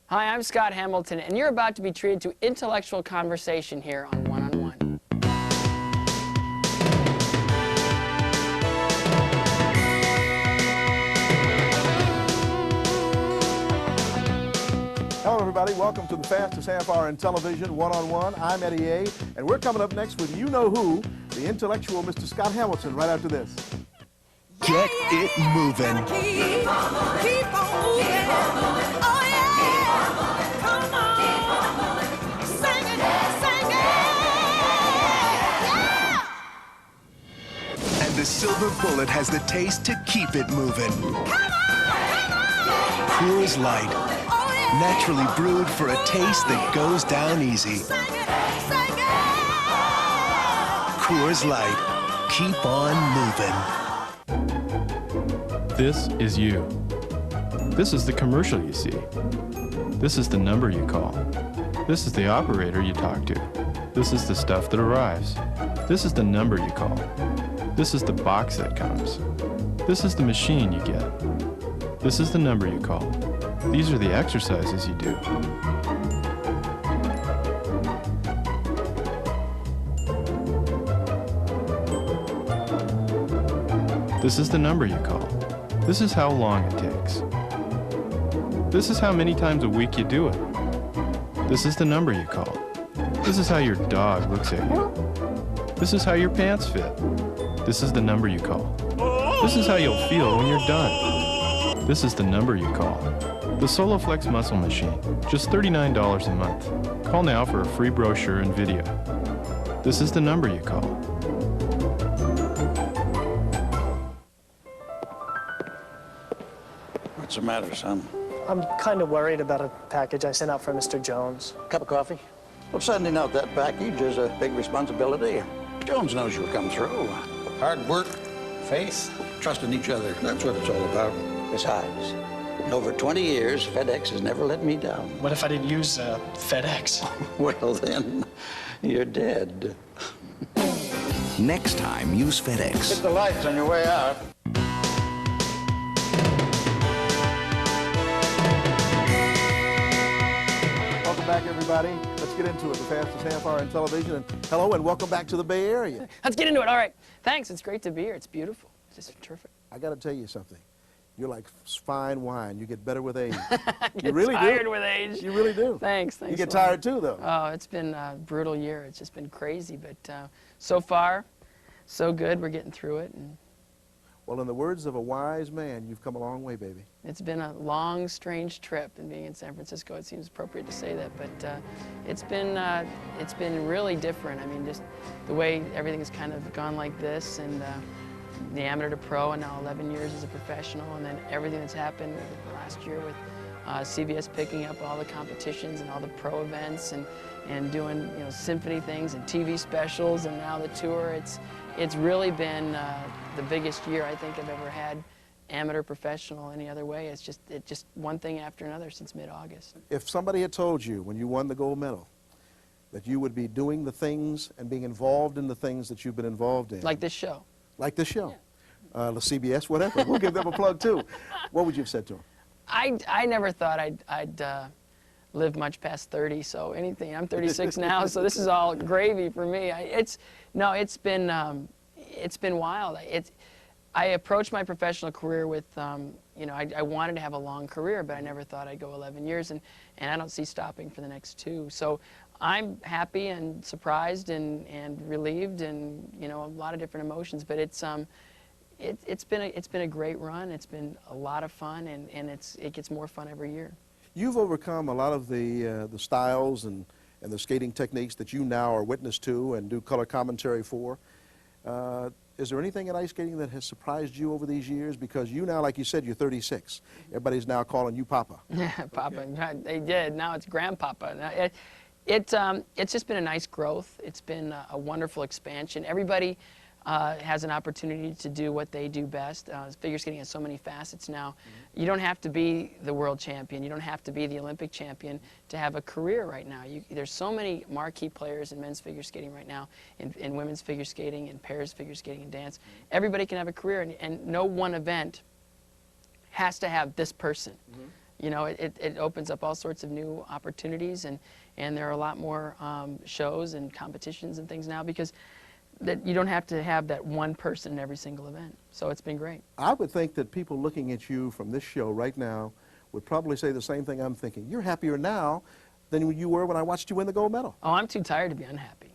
Hi, I'm Scott Hamilton, and you're about to be treated to intellectual conversation here on One on One. Hello, everybody. Welcome to the fastest half hour in television, One on One. I'm Eddie A., and we're coming up next with you-know-who, the intellectual Mr. Scott Hamilton, right after this. Get it moving. Keep on moving. Oh, yeah. Come on. Sing it, yeah. And the silver bullet has the taste to keep it moving. Come on. Coors Light. Oh, yeah. Naturally brewed for a taste that goes down easy. Sing it. Coors Light. Keep on moving. This is you. This is the commercial you see. This is the number you call. This is the operator you talk to. This is the stuff that arrives. This is the number you call. This is the box that comes. This is the machine you get. This is the number you call. These are the exercises you do. This is the number you call. This is how long it takes. This is how many times a week you do it. This is the number you call. This is how your dog looks at you. This is how your pants fit. This is the number you call. This is how you'll feel when you're done. This is the number you call. The SoloFlex Muscle Machine, just $39 a month. Call now for a free brochure and video. This is the number you call. What's the matter, son? I'm kind of worried about a package I sent out for Mr. Jones. Cup of coffee? Well, sending out that package is a big responsibility. Jones knows you'll come through. Hard work, faith, trust in each other. That's what it's all about. Besides, in over 20 years, FedEx has never let me down. What if I didn't use FedEx? Well, then, you're dead. Next time, use FedEx. Hit the lights on your way out. Welcome back, everybody. Let's get into it, the fastest half hour in television. And hello, and welcome back to the Bay Area. Let's get into it. All right. Thanks. It's great to be here. It's beautiful. It's just terrific. I got to tell you something. You're like fine wine. You get better with age. Get You really tired do. with age. You really do. Thanks. You get a lot. tired too, though. Oh, it's been a brutal year. It's just been crazy, but so far, so good. We're getting through it, and Well, in the words of a wise man, you've come a long way, baby. it's been a long, strange trip. And being in San Francisco, it seems appropriate to say that, but it's been really different. I mean, just the way everything's kind of gone like this, and the amateur to pro, and now 11 years as a professional, and then everything that's happened last year with CBS picking up all the competitions and all the pro events, and doing symphony things and TV specials, and now the tour. It's really been the biggest year I think I've ever had, amateur, professional, any other way. It's just one thing after another since mid-August. If somebody had told you when you won the gold medal that you would be doing the things and being involved in the things that you've been involved in. Like this show. Like this show. The CBS, whatever. We'll give them a plug, too. What would you have said to them? I never thought I'd live much past 30, so anything. I'm 36 now, so this is all gravy for me. It's been wild. I approached my professional career with, I wanted to have a long career, but I never thought I'd go 11 years, and I don't see stopping for the next 2. So I'm happy and surprised and relieved, and a lot of different emotions. But it's been a great run. It's been a lot of fun, and it gets more fun every year. You've overcome a lot of the styles and the skating techniques that you now are witness to and do color commentary for. Is there anything in ice skating that has surprised you over these years? Because you now, like you said, you're 36. Everybody's now calling you Papa. Papa. They did. Now it's Grandpapa. It's just been a nice growth. It's been a wonderful expansion. Everybody has an opportunity to do what they do best. Figure skating has so many facets now. You don't have to be the world champion. You don't have to be the Olympic champion to have a career right now. There's so many marquee players in men's figure skating right now, in women's figure skating, in pairs figure skating, and dance. Everybody can have a career, and no one event has to have this person. You know, it opens up all sorts of new opportunities, and there are a lot more shows and competitions and things now because that you don't have to have that one person in every single event. So it's been great. I would think that people looking at you from this show right now would probably say the same thing I'm thinking. You're happier now than you were when I watched you win the gold medal. Oh, I'm too tired to be unhappy.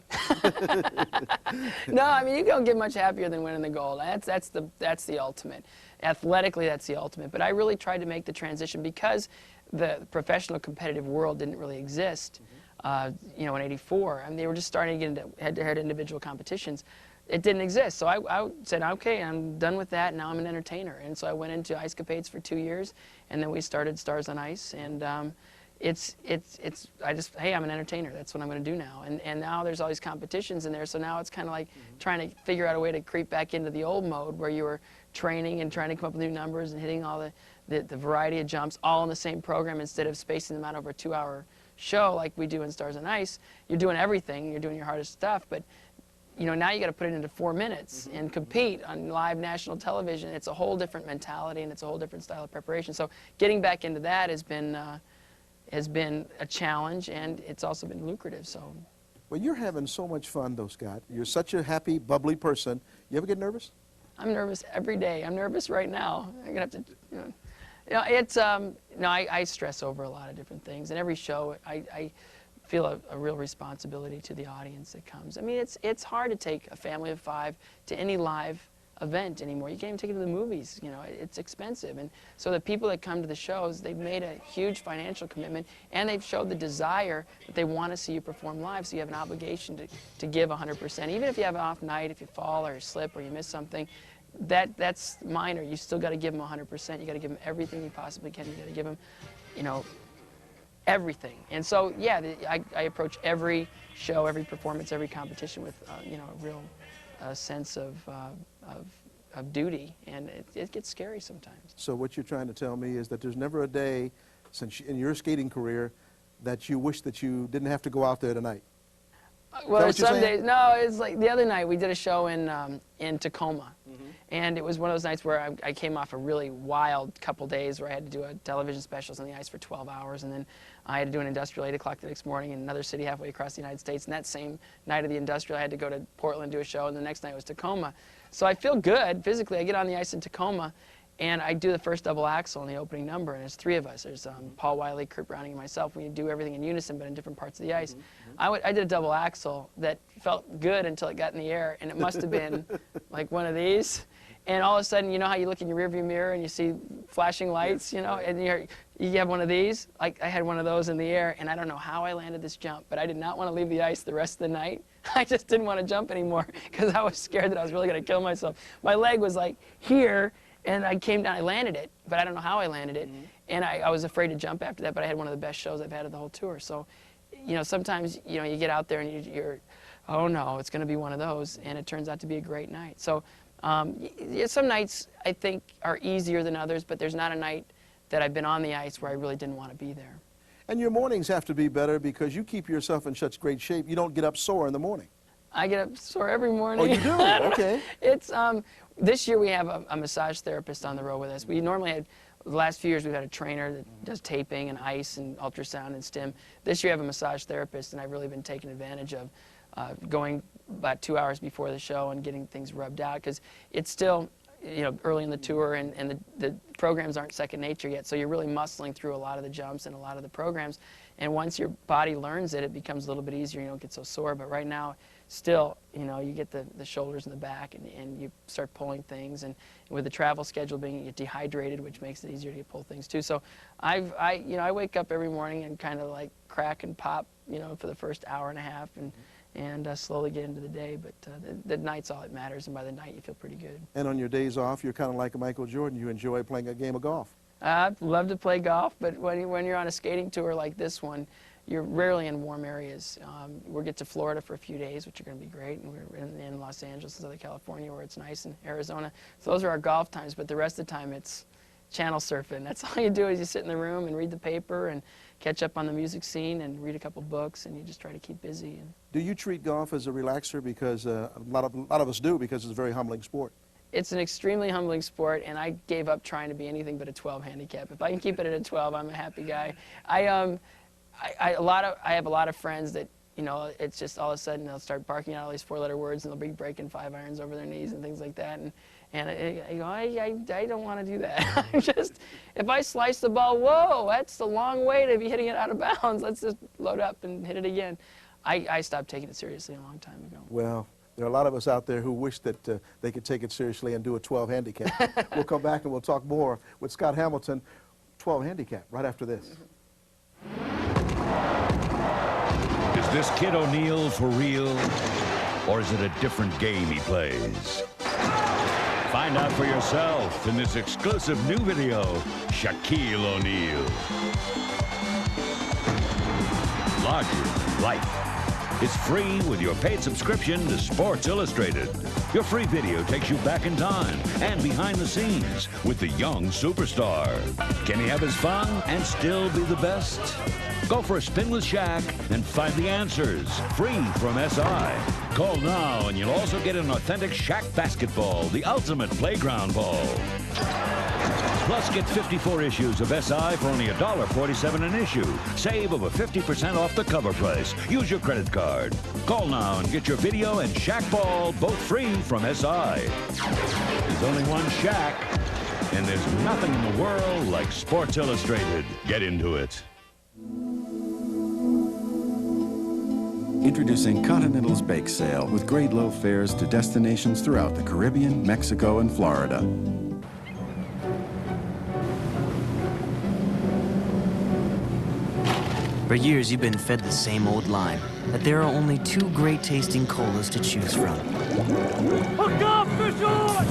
No, I mean, you don't get much happier than winning the gold. That's the ultimate. Athletically, that's the ultimate. But I really tried to make the transition because the professional competitive world didn't really exist, you know, in '84. I mean, they were just starting to get into head-to-head individual competitions. It didn't exist. So I said, okay, I'm done with that. Now I'm an entertainer. And so I went into Ice Capades for 2 years, and then we started Stars on Ice. And hey, I'm an entertainer. That's what I'm going to do now. And now there's all these competitions in there. So now it's kind of like trying to figure out a way to creep back into the old mode where you were training and trying to come up with new numbers and hitting all the variety of jumps all in the same program instead of spacing them out over a 2-hour show like we do in Stars on Ice. You're doing everything. You're doing your hardest stuff. But you know, now you got to put it into 4 minutes and compete on live national television. It's a whole different mentality and it's a whole different style of preparation. So getting back into that has been a challenge, and it's also been lucrative. So, well, you're having so much fun, though, Scott. You're such a happy, bubbly person. You ever get nervous? I'm nervous every day. I'm nervous right now. I'm gonna have to, you know it's no, I stress over a lot of different things, and every show I feel a real responsibility to the audience that comes. I mean, it's hard to take a family of 5 to any live event anymore. You can't even take it to the movies. You know, it's expensive. And so the people that come to the shows, they've made a huge financial commitment, and they've showed the desire that they want to see you perform live, so you have an obligation to give 100%. Even if you have an off night, if you fall or you slip or you miss something, that's minor. You still got to give them 100%. You got to give them everything you possibly can. You got to give them, you know, everything. And so, yeah, I approach every show, every performance, every competition with, you know, a real sense of duty, and it gets scary sometimes. So what you're trying to tell me is that there's never a day in your skating career that you wish that you didn't have to go out there tonight? Well, some days, no, it's like the other night we did a show in Tacoma, and it was one of those nights where I came off a really wild couple days where I had to do a television specials on the ice for 12 hours, and then I had to do an industrial 8 o'clock the next morning in another city halfway across the United States, and that same night of the industrial I had to go to Portland do a show, and the next night was Tacoma. So I feel good physically. I get on the ice in Tacoma, and I do the first double axel in the opening number, and there's 3 of us. There's Paul Wiley, Kurt Browning, and myself. We do everything in unison, but in different parts of the ice. I did a double axel that felt good until it got in the air, and it must have been like one of these. And all of a sudden, you know how you look in your rearview mirror and you see flashing lights, you know, and you have one of these? Like, I had one of those in the air, and I don't know how I landed this jump, but I did not want to leave the ice the rest of the night. I just didn't want to jump anymore because I was scared that I was really going to kill myself. My leg was like here, and I came down, I landed it, but I don't know how I landed it. And I was afraid to jump after that, but I had one of the best shows I've had of the whole tour. So, you know, sometimes, you know, you get out there and you're oh no, it's going to be one of those, and it turns out to be a great night. So some nights I think are easier than others, but there's not a night that I've been on the ice where I really didn't want to be there. And your mornings have to be better because you keep yourself in such great shape. You don't get up sore in the morning. I get up sore every morning. Oh, you do? Okay. It's this year we have a massage therapist on the road with us. We normally had, the last few years we've had a trainer that does taping and ice and ultrasound and stim. This year I have a massage therapist, and I've really been taking advantage of going about 2 hours before the show and getting things rubbed out, because it's still, you know, early in the tour, and the programs aren't second nature yet, so you're really muscling through a lot of the jumps and a lot of the programs, and once your body learns it, it becomes a little bit easier. You don't get so sore. But right now, still, you know, you get the shoulders and the back, and you start pulling things, and with the travel schedule being, you get dehydrated, which makes it easier to pull things too. So I wake up every morning and kind of like crack and pop, you know, for the first hour and a half, and slowly get into the day. But the night's all that matters, and by the night you feel pretty good. And on your days off, you're kind of like a Michael Jordan. You enjoy playing a game of golf. I love to play golf, but when you're on a skating tour like this one, you're rarely in warm areas. We'll get to Florida for a few days, which are going to be great, and we're in Los Angeles and Southern California where it's nice, and Arizona. So those are our golf times, but the rest of the time it's channel surfing. That's all you do, is you sit in the room and read the paper and catch up on the music scene and read a couple books, and you just try to keep busy. And do you treat golf as a relaxer? Because a lot of us do, because it's a very humbling sport. it's an extremely humbling sport, and I gave up trying to be anything but a 12 handicap. If I can keep it at a 12, I'm a happy guy. I have a lot of friends that, you know, it's just all of a sudden they'll start barking out all these four-letter words, and they'll be breaking 5-irons over their knees and things like that. And I don't want to do that. If I slice the ball, whoa, that's a long way to be hitting it out of bounds. Let's just load up and hit it again. I stopped taking it seriously a long time ago. Well, there are a lot of us out there who wish that they could take it seriously and do a 12 handicap. We'll come back and we'll talk more with Scott Hamilton, 12 handicap, right after this. Is this Kid O'Neal for real, or is it a different game he plays? Find out for yourself in this exclusive new video, Shaquille O'Neal. Larger life. It's free with your paid subscription to Sports Illustrated. Your free video takes you back in time and behind the scenes with the young superstar. Can he have his fun and still be the best? Go for a spin with Shaq and find the answers. Free from SI. Call now and you'll also get an authentic Shaq basketball, the ultimate playground ball. Plus, get 54 issues of SI for only $1.47 an issue. Save over 50% off the cover price. Use your credit card. Call now and get your video and Shaq ball both free from SI. There's only one Shaq, and there's nothing in the world like Sports Illustrated. Get into it. Introducing Continental's Bake Sale with great low fares to destinations throughout the Caribbean, Mexico, and Florida. For years, you've been fed the same old line, that there are only 2 great tasting colas to choose from. Hook up! Fish on!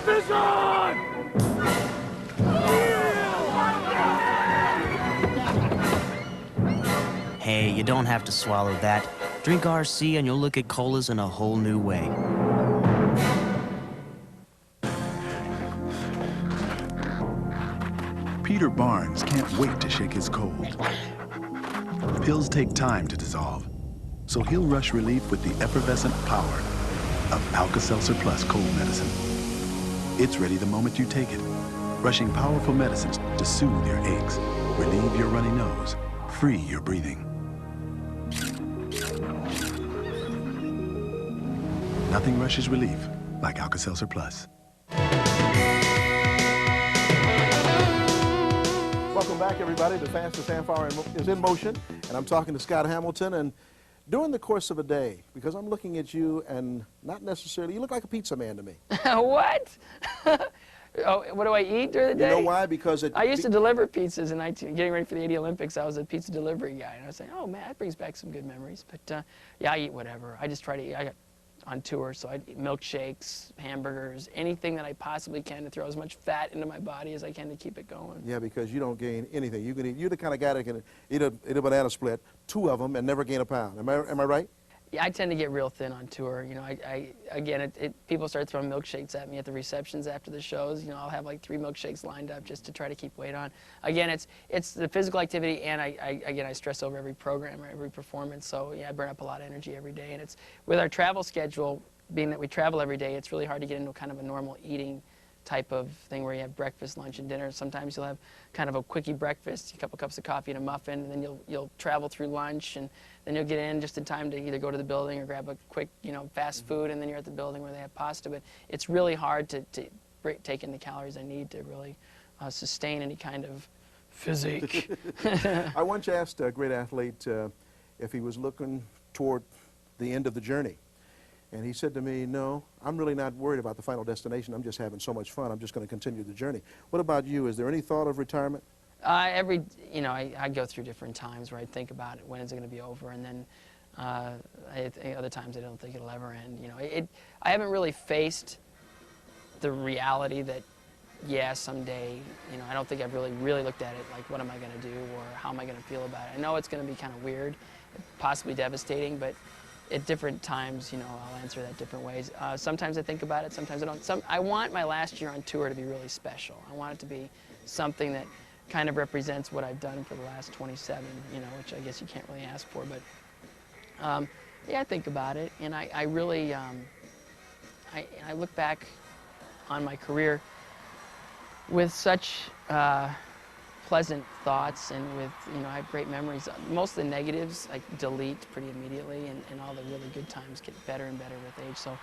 Fish on! Hey, you don't have to swallow that. Drink RC and you'll look at colas in a whole new way. Peter Barnes can't wait to shake his cold. Pills take time to dissolve, so he'll rush relief with the effervescent power of Alka-Seltzer Plus cold medicine. It's ready the moment you take it, rushing powerful medicines to soothe your aches, relieve your runny nose, free your breathing. Nothing rushes relief like Alka-Seltzer Plus. Welcome back, everybody. The fastest fanfare is in motion, and I'm talking to Scott Hamilton. And during the course of a day, because I'm looking at you and not necessarily, you look like a pizza man to me. What? Oh, what do I eat during the day? You know why? Because I used to deliver pizzas, and getting ready for the 80 Olympics, I was a pizza delivery guy. And I was saying, oh, man, that brings back some good memories. But, yeah, I eat whatever. I just try to eat. I got on tour, so I eat milkshakes, hamburgers, anything that I possibly can to throw as much fat into my body as I can to keep it going. Yeah, because you don't gain anything. You can eat, you're the kind of guy that can eat a banana split, 2 of them, and never gain a pound. Am I right? Yeah, I tend to get real thin on tour. You know, again, people start throwing milkshakes at me at the receptions after the shows. You know, I'll have like 3 milkshakes lined up just to try to keep weight on. Again, it's the physical activity, and I stress over every program or every performance. So yeah, I burn up a lot of energy every day. And it's with our travel schedule, being that we travel every day, it's really hard to get into kind of a normal eating type of thing where you have breakfast, lunch, and dinner. Sometimes you'll have kind of a quickie breakfast, a couple cups of coffee and a muffin, and then you'll travel through lunch, and then you'll get in just in time to either go to the building or grab a quick, you know, fast food, and then you're at the building where they have pasta. But it's really hard to take in the calories I need to really sustain any kind of physique. I once asked a great athlete if he was looking toward the end of the journey. And he said to me, no, I'm really not worried about the final destination. I'm just having so much fun. I'm just going to continue the journey. What about you? Is there any thought of retirement? I go through different times where I think about it, when is it going to be over, and then other times I don't think it'll ever end. You know, I haven't really faced the reality that, yeah, someday, you know, I don't think I've really looked at it like, what am I going to do, or how am I going to feel about it? I know it's going to be kind of weird, possibly devastating, but at different times, you know, I'll answer that different ways. Sometimes I think about it, sometimes I don't. I want my last year on tour to be really special. I want it to be something that kind of represents what I've done for the last 27, you know, which I guess you can't really ask for. But yeah, I think about it, and I really, I look back on my career with such pleasant thoughts, and with, I have great memories. Most of the negatives I delete pretty immediately, and all the really good times get better and better with age. So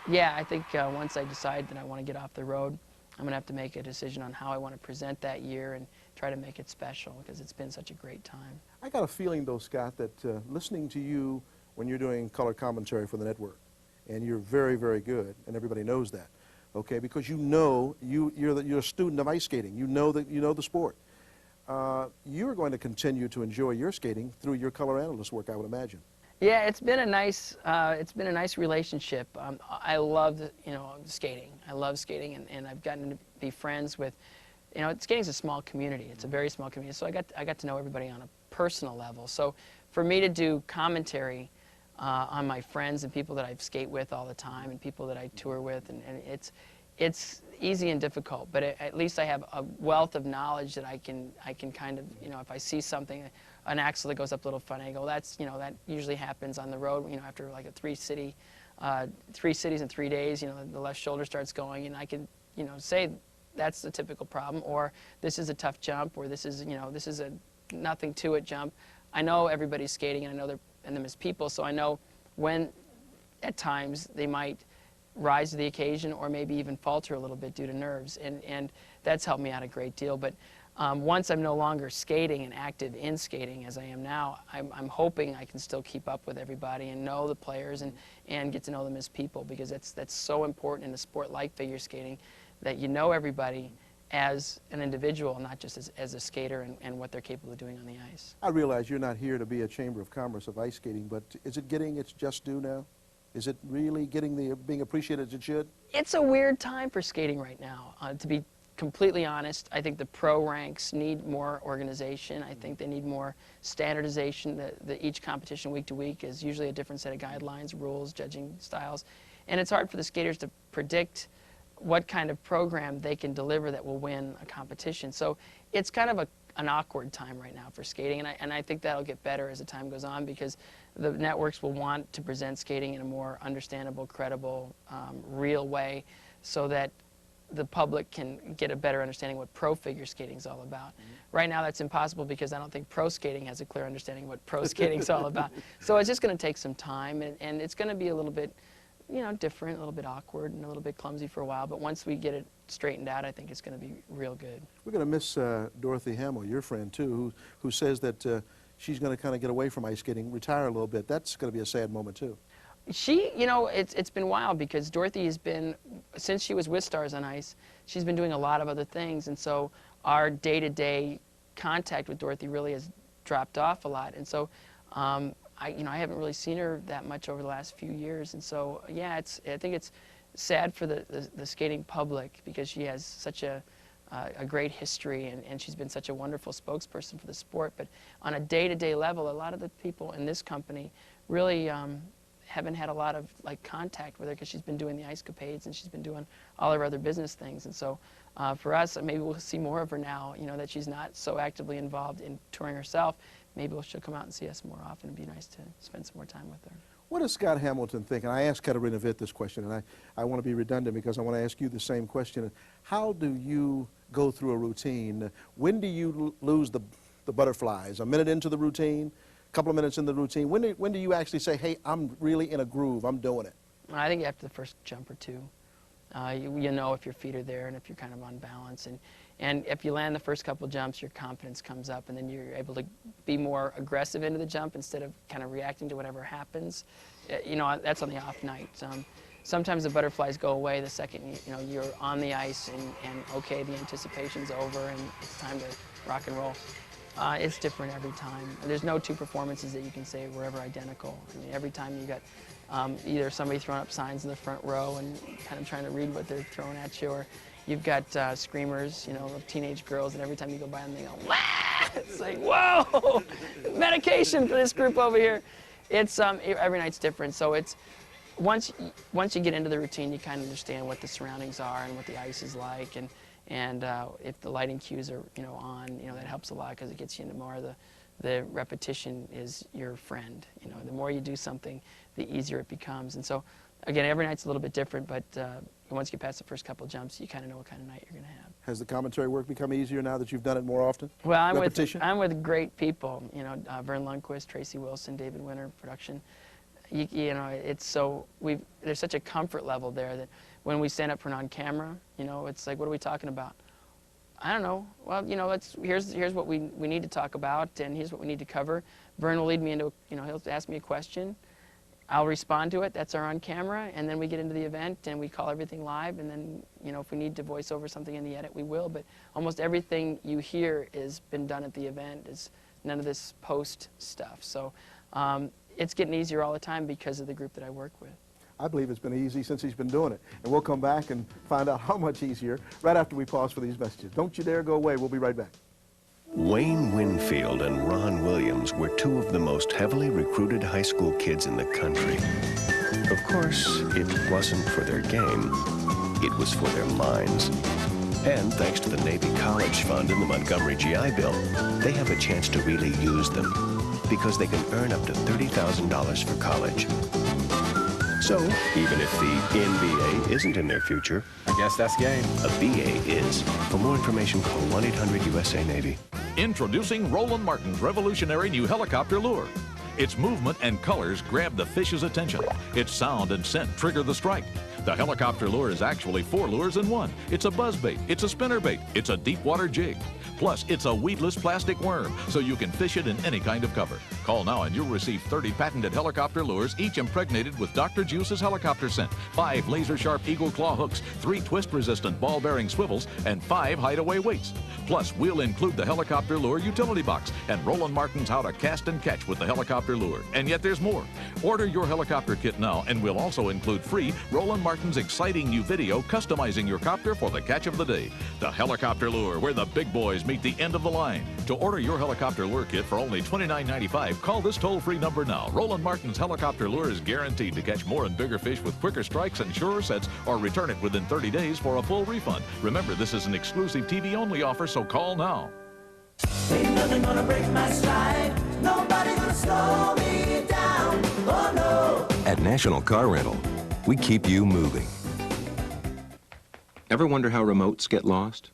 yeah, I think once I decide that I want to get off the road, I'm going to have to make a decision on how I want to present that year and try to make it special, because it's been such a great time. I got a feeling, though, Scott, that listening to you when you're doing color commentary for the network, and you're very, very good, and everybody knows that, okay, because you're a student of ice skating. You know the sport. You're going to continue to enjoy your skating through your color analyst work, I would imagine. Yeah, it's been a nice relationship. I love skating. I love skating, and I've gotten to be friends with, skating's a small community. It's a very small community. So I got to know everybody on a personal level. So for me to do commentary on my friends and people that I skate with all the time, and people that I tour with, and it's easy and difficult, but at least I have a wealth of knowledge that I can kind of, if I see something, an axle that goes up a little funny, I go, that usually happens on the road, after like a three cities in 3 days, the left shoulder starts going, and I can, say that's the typical problem, or this is a tough jump, or this is a nothing to it jump. I know everybody's skating, and I know them as people, so I know when at times they might rise to the occasion, or maybe even falter a little bit due to nerves, and that's helped me out a great deal. But once I'm no longer skating and active in skating as I am now, I'm hoping I can still keep up with everybody and know the players and get to know them as people, because that's so important in a sport like figure skating, that you know everybody as an individual, not just as a skater and what they're capable of doing on the ice. I realize you're not here to be a chamber of commerce of ice skating, but is it getting its just due now? Is it really being appreciated as it should? It's a weird time for skating right now. To be completely honest, I think the pro ranks need more organization. I think they need more standardization. Each competition week to week is usually a different set of guidelines, rules, judging styles. And it's hard for the skaters to predict what kind of program they can deliver that will win a competition. So it's kind of an awkward time right now for skating, and I think that'll get better as the time goes on, because the networks will want to present skating in a more understandable, credible, real way, so that the public can get a better understanding what pro figure skating is all about. Right now that's impossible, because I don't think pro skating has a clear understanding of what pro skating is all about. So it's just going to take some time, and it's going to be a little bit different, a little bit awkward, and a little bit clumsy for a while, but once we get it straightened out, I think it's going to be real good. We're going to miss Dorothy Hamill, your friend too, who says that she's going to kind of get away from ice skating, retire a little bit. That's going to be a sad moment too. She, it's been wild, because Dorothy has been, since she was with Stars on Ice, she's been doing a lot of other things, and so our day-to-day contact with Dorothy really has dropped off a lot, and so I haven't really seen her that much over the last few years, and so yeah, I think it's sad for the skating public, because she has such a great history, and she's been such a wonderful spokesperson for the sport. But on a day-to-day level, a lot of the people in this company really haven't had a lot of contact with her, because she's been doing the ice capades, and she's been doing all her other business things. And so for us, maybe we'll see more of her now, that she's not so actively involved in touring herself. Maybe she'll come out and see us more often. It'd be nice to spend some more time with her. What does Scott Hamilton think? And I asked Katarina Witt this question, and I want to be redundant, because I want to ask you the same question. How do you go through a routine? When do you lose the butterflies? A minute into the routine? A couple of minutes in the routine? When do you actually say, hey, I'm really in a groove, I'm doing it? I think after the first jump or two. You know if your feet are there and if you're kind of on balance. And if you land the first couple jumps, your confidence comes up, and then you're able to be more aggressive into the jump instead of kind of reacting to whatever happens. That's on the off night. Sometimes the butterflies go away the second you're on the ice, and okay, the anticipation's over and it's time to rock and roll. It's different every time. There's no two performances that you can say were ever identical. I mean, every time you got either somebody throwing up signs in the front row and kind of trying to read what they're throwing at you, or you've got screamers, of teenage girls, and every time you go by them, they go, "Wah!" It's like, whoa, medication for this group over here. It's every night's different. So it's once you get into the routine, you kind of understand what the surroundings are and what the ice is like, and if the lighting cues are on, that helps a lot, because it gets you into more of the repetition is your friend. The more you do something, the easier it becomes. And so again, every night's a little bit different, but once you get past the first couple jumps, you kind of know what kind of night you're going to have. Has the commentary work become easier now that you've done it more often? Well, I'm with great people. You know, Vern Lundquist, Tracy Wilson, David Winter, production. You know, it's so there's such a comfort level there that when we stand up for on-camera, you know, it's like, what are we talking about? I don't know. Well, you know, here's what we need to talk about, and here's what we need to cover. Vern will lead me into, you know, he'll ask me a question. I'll respond to it. That's our on-camera, and then we get into the event, and we call everything live, and then, you know, if we need to voice over something in the edit, we will. But almost everything you hear has been done at the event. It's none of this post stuff. So it's getting easier all the time because of the group that I work with. I believe it's been easy since he's been doing it. And we'll come back and find out how much easier right after we pause for these messages. Don't you dare go away. We'll be right back. Wayne Winfield and Ron Williams were two of the most heavily recruited high school kids in the country. Of course, it wasn't for their game. It was for their minds. And thanks to the Navy College Fund and the Montgomery GI Bill, they have a chance to really use them because they can earn up to $30,000 for college. So, even if the NBA isn't in their future, I guess that's game. a BA is. For more information, call 1-800-USA-NAVY. Introducing Roland Martin's revolutionary new helicopter lure. Its movement and colors grab the fish's attention. Its sound and scent trigger the strike. The helicopter lure is actually 4 lures in one. It's a buzzbait, it's a spinnerbait, it's a deep water jig. Plus, it's a weedless plastic worm, so you can fish it in any kind of cover. Call now and you'll receive 30 patented helicopter lures, each impregnated with Dr. Juice's helicopter scent, 5 laser-sharp eagle claw hooks, 3 twist-resistant ball-bearing swivels, and 5 hideaway weights. Plus, we'll include the helicopter lure utility box and Roland Martin's how to cast and catch with the helicopter lure. And yet there's more. Order your helicopter kit now, and we'll also include free Roland Martin's exciting new video customizing your copter for the catch of the day. The helicopter lure, where the big boys meet the end of the line. To order your helicopter lure kit for only $29.95, call this toll-free number now. Roland Martin's helicopter lure is guaranteed to catch more and bigger fish with quicker strikes and surer sets, or return it within 30 days for a full refund. Remember, this is an exclusive TV-only offer, so call now. Ain't nothing gonna break my stride. Nobody gonna slow me down. Oh no. At National Car Rental, we keep you moving. Ever wonder how remotes get lost?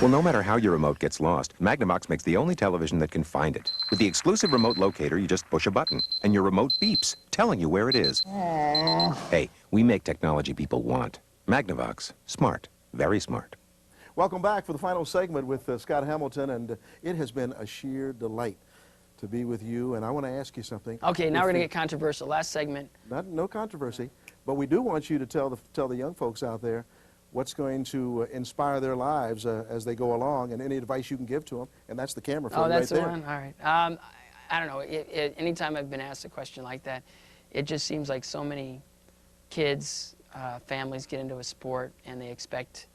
Well, no matter how your remote gets lost, Magnavox makes the only television that can find it. With the exclusive remote locator, you just push a button, and your remote beeps, telling you where it is. Hey, we make technology people want. Magnavox. Smart. Very smart. Welcome back for the final segment with Scott Hamilton, and it has been a sheer delight to be with you, and I want to ask you something. Okay, now we're going to get controversial. Last segment. No controversy, but we do want you to tell the young folks out there what's going to inspire their lives as they go along, and any advice you can give to them, and that's the camera for you right there. Oh, that's the one? All right. I don't know. Anytime I've been asked a question like that, it just seems like so many kids, families get into a sport, and they expect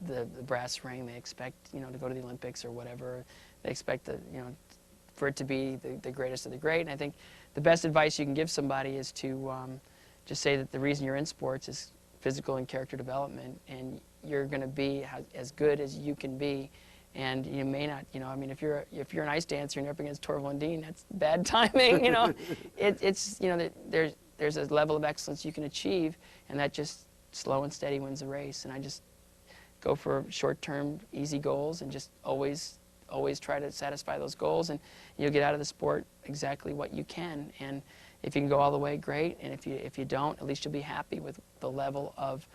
the brass ring. They expect, you know, to go to the Olympics or whatever. They expect, for it to be the greatest of the great. And I think the best advice you can give somebody is to just say that the reason you're in sports is physical and character development, and you're going to be as good as you can be. And you may not, I mean, if you're an ice dancer and you're up against Torval and Dean, that's bad timing, there's a level of excellence you can achieve, and that just slow and steady wins the race. And I just go for short-term, easy goals, and just always try to satisfy those goals, and you'll get out of the sport exactly what you can. And if you can go all the way, great. And if you don't, at least you'll be happy with the level of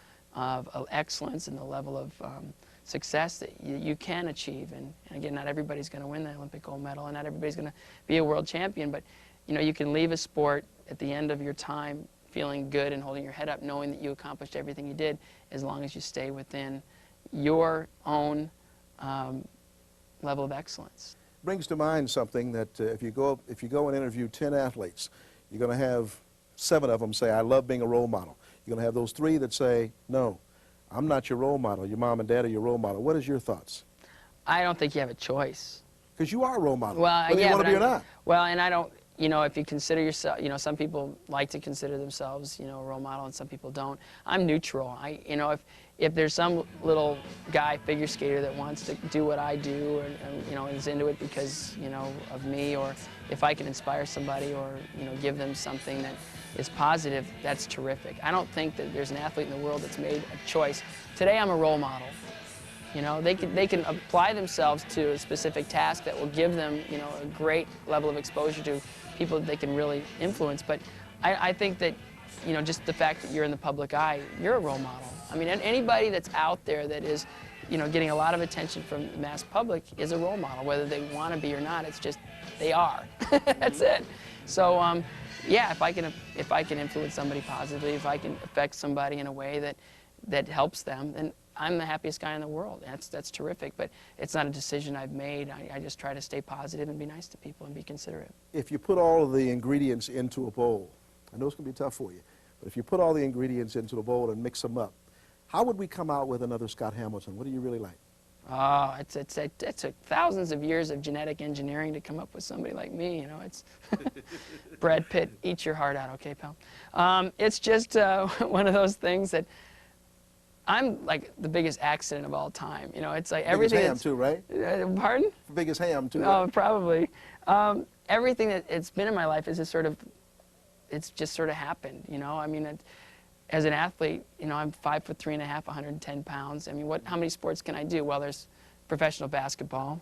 excellence and the level of success that you can achieve. And again, not everybody's going to win the Olympic gold medal, and not everybody's going to be a world champion. But you can leave a sport at the end of your time feeling good and holding your head up, knowing that you accomplished everything you did, as long as you stay within your own level of excellence. Brings to mind something that if you go and interview 10 athletes, you're going to have 7 of them say, I love being a role model. You're going to have those 3 that say, no, I'm not your role model. Your mom and dad are your role model. What is your thoughts? I don't think you have a choice. Because you are a role model, well, whether yeah, you want to be or not. Well, and I don't, you know, if you consider yourself, you know, some people like to consider themselves, you know, a role model, and some people don't. I'm neutral. You know, if there's some little guy figure skater that wants to do what I do, and you know, is into it because, you know, of me, or if I can inspire somebody, or, you know, give them something that is positive, that's terrific. I don't think that there's an athlete in the world that's made a choice. Today, I'm a role model. You know, they can apply themselves to a specific task that will give them, you know, a great level of exposure to people that they can really influence. But I think that, you know, just the fact that you're in the public eye, you're a role model. I mean, anybody that's out there that is, you know, getting a lot of attention from the mass public is a role model, whether they want to be or not. It's just, they are. That's it. So, yeah, if I can influence somebody positively, if I can affect somebody in a way that helps them, then I'm the happiest guy in the world. That's terrific, but it's not a decision I've made. I just try to stay positive and be nice to people and be considerate. If you put all of the ingredients into a bowl, I know it's going to be tough for you, but if you put all the ingredients into a bowl and mix them up, how would we come out with another Scott Hamilton? What do you really like? Oh, it took thousands of years of genetic engineering to come up with somebody like me. You know, it's Brad Pitt, eat your heart out, okay, pal? It's just one of those things that I'm like the biggest accident of all time. You know, it's like everything. Biggest ham too, right? Pardon? Biggest ham too. Oh, right? probably. Everything that it's been in my life is just sort of, it's just sort of happened. You know, I mean, as an athlete, you know, I'm 5'3.5", 110 pounds. I mean, how many sports can I do? Well, there's professional basketball.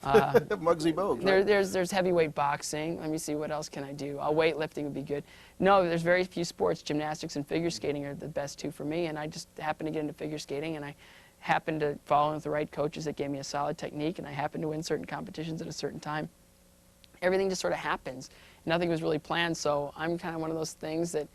Muggsy Bogues, right? There's heavyweight boxing. Let me see, what else can I do? Weightlifting would be good. No, there's very few sports. Gymnastics and figure skating are the best two for me, and I just happened to get into figure skating, and I happened to fall in with the right coaches that gave me a solid technique, and I happened to win certain competitions at a certain time. Everything just sort of happens. Nothing was really planned, so I'm kind of one of those things that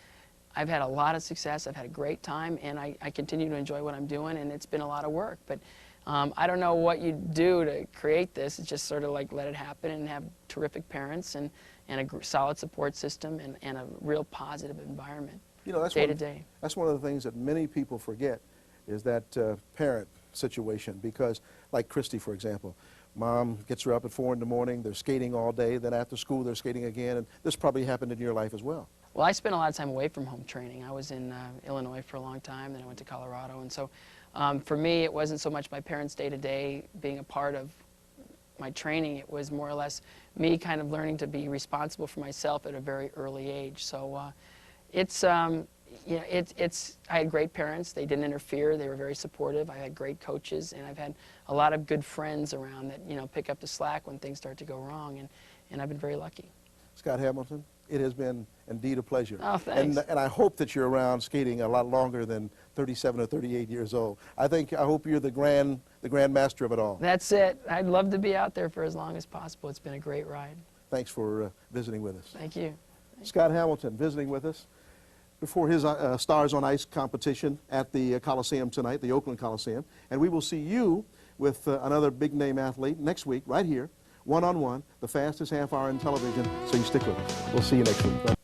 I've had a lot of success, I've had a great time, and I continue to enjoy what I'm doing, and it's been a lot of work. But I don't know what you do to create this. It's just sort of like let it happen and have terrific parents and a solid support system and a real positive environment, you know, day to day. That's one of the things that many people forget, is that parent situation. Because, like Christy, for example, mom gets her up at 4 in the morning, they're skating all day, then after school they're skating again, and this probably happened in your life as well. Well, I spent a lot of time away from home training. I was in Illinois for a long time, then I went to Colorado, and so for me it wasn't so much my parents' day-to-day being a part of my training. It was more or less me kind of learning to be responsible for myself at a very early age. So it's, you know, I had great parents. They didn't interfere. They were very supportive. I had great coaches, and I've had a lot of good friends around that, you know, pick up the slack when things start to go wrong, and I've been very lucky. Scott Hamilton, it has been indeed a pleasure. Oh, thanks. And I hope that you're around skating a lot longer than 37 or 38 years old. I hope you're the grand master of it all. That's it. I'd love to be out there for as long as possible. It's been a great ride. Thanks for visiting with us. Thank you. Scott Hamilton visiting with us before his Stars on Ice competition at the Coliseum tonight, the Oakland Coliseum. And we will see you with another big-name athlete next week, right here, one-on-one, the fastest half hour in television. So you stick with us. We'll see you next week. Bye.